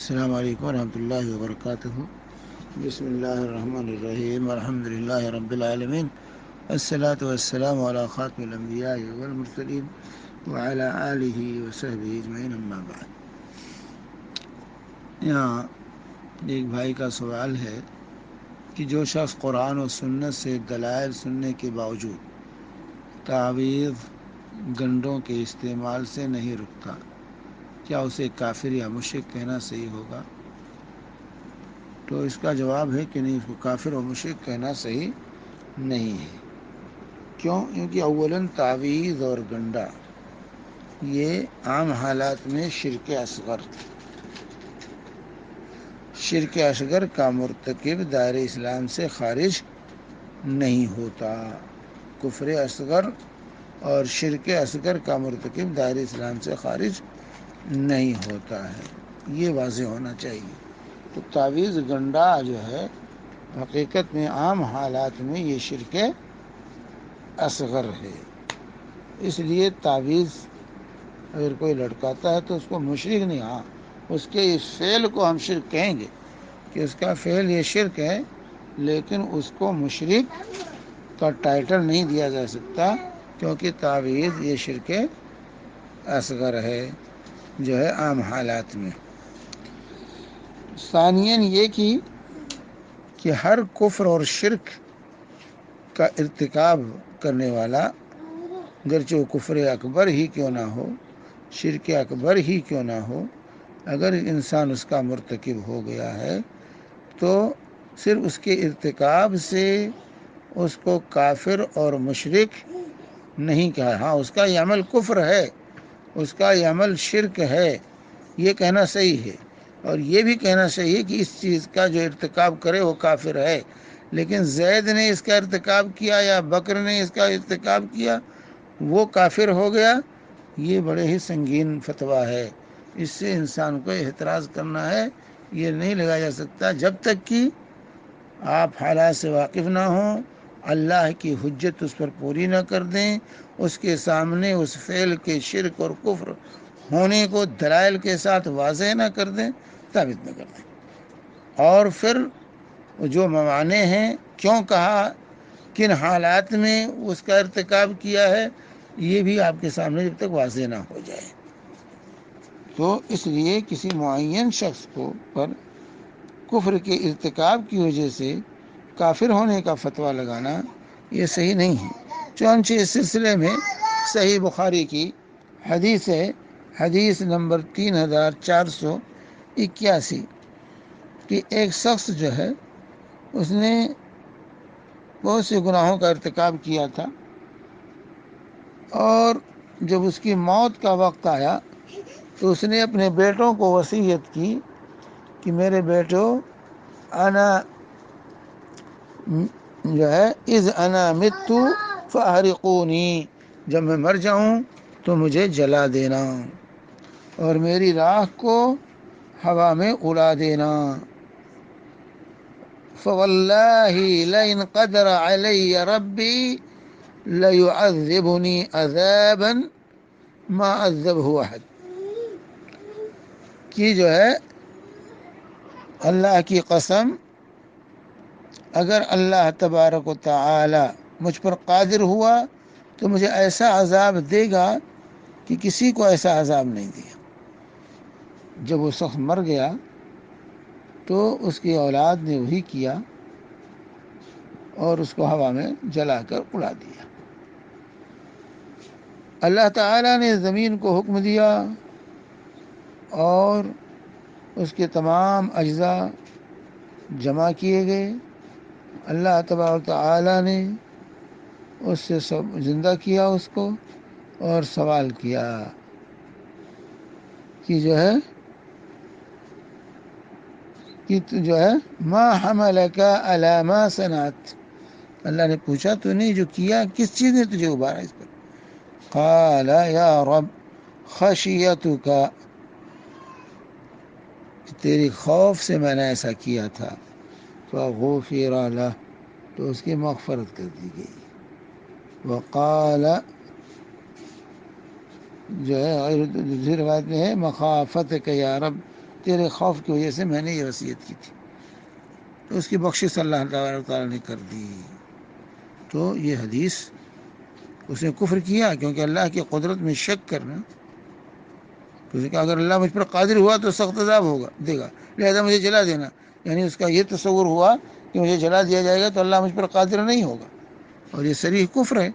السلام علیکم ورحمۃ اللہ وبرکاتہ۔ بسم اللہ الرحمن الرحیم الحمد للہ رب العالمین، الصلاۃ والسلام علی خاتم الانبیاء والمرسلین وعلی آلہ وصحبہ اجمعین، اما بعد۔ یہاں ایک بھائی کا سوال ہے کہ جو شخص قرآن و سنت سے دلائل سننے کے باوجود تعویذ گنڈوں کے استعمال سے نہیں رکتا، کیا اسے کافر یا مشرک کہنا صحیح ہوگا؟ تو اس کا جواب ہے کہ نہیں، اس کو کافر اور مشرک کہنا صحیح نہیں ہے۔ کیوں؟ کیونکہ اولاً تعویذ اور گنڈا یہ عام حالات میں شرک اصغر کا مرتکب دائرہ اسلام سے خارج نہیں ہوتا۔ کفر اصغر اور شرک اصغر کا مرتکب دائرہ اسلام سے خارج نہیں ہوتا ہے، یہ واضح ہونا چاہیے۔ تو تعویذ گنڈا جو ہے حقیقت میں عام حالات میں یہ شرک اصغر ہے، اس لیے تعویذ اگر کوئی لٹکاتا ہے تو اس کو مشرک نہیں، ہاں اس کے اس فعل کو ہم شرک کہیں گے کہ اس کا فعل یہ شرک ہے، لیکن اس کو مشرک کا ٹائٹل نہیں دیا جا سکتا، کیونکہ تعویذ یہ شرک اصغر ہے جو ہے عام حالات میں۔ ثانیاً یہ کہ ہر کفر اور شرک کا ارتکاب کرنے والا، گرچہ وہ کفر اکبر ہی کیوں نہ ہو، شرک اکبر ہی کیوں نہ ہو، اگر انسان اس کا مرتکب ہو گیا ہے تو صرف اس کے ارتکاب سے اس کو کافر اور مشرک نہیں کہا، ہاں اس کا یہ عمل کفر ہے، اس کا یہ عمل شرک ہے، یہ کہنا صحیح ہے۔ اور یہ بھی کہنا صحیح ہے کہ اس چیز کا جو ارتکاب کرے وہ کافر ہے، لیکن زید نے اس کا ارتکاب کیا یا بکر نے اس کا ارتکاب کیا وہ کافر ہو گیا، یہ بڑے ہی سنگین فتویٰ ہے، اس سے انسان کو احتراز کرنا ہے، یہ نہیں لگایا جا سکتا جب تک کہ آپ حالات سے واقف نہ ہوں، اللہ کی حجت اس پر پوری نہ کر دیں، اس کے سامنے اس فعل کے شرک اور کفر ہونے کو دلائل کے ساتھ واضح نہ کر دیں، ثابت نہ کر دیں۔ اور پھر جو موانع ہیں، کیوں کہا، کن حالات میں اس کا ارتکاب کیا ہے، یہ بھی آپ کے سامنے جب تک واضح نہ ہو جائے، تو اس لیے کسی معین شخص کو پر کفر کے ارتکاب کی وجہ سے کافر ہونے کا فتویٰ لگانا یہ صحیح نہیں ہے۔ چنانچہ اس سلسلے میں صحیح بخاری کی حدیث ہے، حدیث نمبر 3481، کہ ایک شخص جو ہے اس نے بہت سے گناہوں کا ارتکاب کیا تھا، اور جب اس کی موت کا وقت آیا تو اس نے اپنے بیٹوں کو وصیت کی کہ میرے بیٹو، انا جو ہے اذ انا مت فاحرقونی، جب میں مر جاؤں تو مجھے جلا دینا اور میری راکھ کو ہوا میں اڑا دینا۔ فواللہ لئن قدر علی ربی لیعذبنی عذابا ما عذبہ احد، کہ جو ہے اللہ کی قسم، اگر اللہ تبارک و تعالی مجھ پر قادر ہوا تو مجھے ایسا عذاب دے گا کہ کسی کو ایسا عذاب نہیں دیا۔ جب وہ شخص مر گیا تو اس کی اولاد نے وہی کیا اور اس کو ہوا میں جلا کر اڑا دیا۔ اللہ تعالی نے زمین کو حکم دیا اور اس کے تمام اجزاء جمع کیے گئے، اللہ تبارک و تعالی نے اس سے زندہ کیا اس کو اور سوال کیا کہ جو ہے ما حملک علی ما صنعت، اللہ نے پوچھا تو نے جو کیا کس چیز نے تجھے ابھارا اس پر؟ قال یا رب خشیتک، تیری خوف سے میں نے ایسا کیا تھا، فغفر لہ، تو اس کی مغفرت کر دی گئی۔ وقال، جو ہے دوسری روایت میں ہے مخافتک یا رب تیرے خوف کی وجہ سے میں نے یہ وصیت کی تھی، تو اس کی بخشش اللہ تعالیٰ نے کر دی۔ تو یہ حدیث اس نے کفر کیا، کیونکہ اللہ کی قدرت میں شک کرنا، تو اس نے کہا اگر اللہ مجھ پر قادر ہوا تو سخت عذاب ہوگا دے گا، لہذا مجھے جلا دینا، یعنی اس کا یہ تصور ہوا کہ مجھے جلا دیا جائے گا تو اللہ مجھ پر قادر نہیں ہوگا، اور یہ صریح کفر ہے۔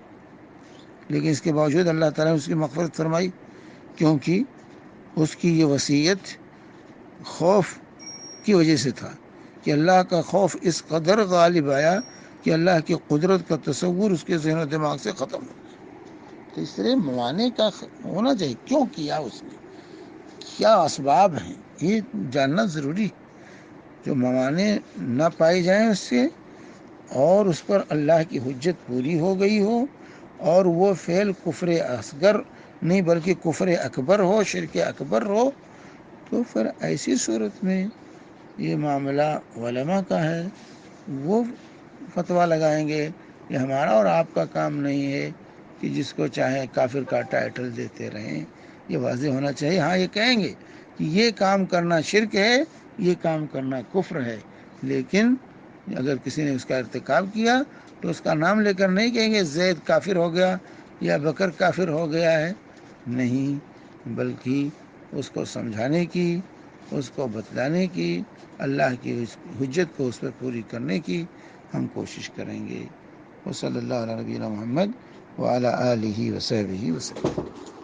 لیکن اس کے باوجود اللہ تعالیٰ نے اس کی مغفرت فرمائی، کیونکہ اس کی یہ وصیت خوف کی وجہ سے تھا کہ اللہ کا خوف اس قدر غالب آیا کہ اللہ کی قدرت کا تصور اس کے ذہن و دماغ سے ختم ہو۔ تو اس طرح موانے کا ہونا چاہیے، کیوں کیا اس نے، کیا اسباب ہیں، یہ جاننا ضروری۔ جو موانے نہ پائے جائیں اس سے، اور اس پر اللہ کی حجت پوری ہو گئی ہو، اور وہ فعل کفر اصغر نہیں بلکہ کفر اکبر ہو، شرک اکبر ہو، تو پھر ایسی صورت میں یہ معاملہ علماء کا ہے، وہ فتویٰ لگائیں گے۔ یہ ہمارا اور آپ کا کام نہیں ہے کہ جس کو چاہے کافر کا ٹائٹل دیتے رہیں، یہ واضح ہونا چاہیے۔ ہاں یہ کہیں گے کہ یہ کام کرنا شرک ہے، یہ کام کرنا کفر ہے، لیکن اگر کسی نے اس کا ارتکاب کیا تو اس کا نام لے کر نہیں کہیں گے زید کافر ہو گیا یا بکر کافر ہو گیا ہے، نہیں، بلکہ اس کو سمجھانے کی، اس کو بتلانے کی، اللہ کی حجت کو اس پر پوری کرنے کی ہم کوشش کریں گے۔ وصلی اللہ علیہ نبینا محمد وعلی آلہ وصحبہ وسلم۔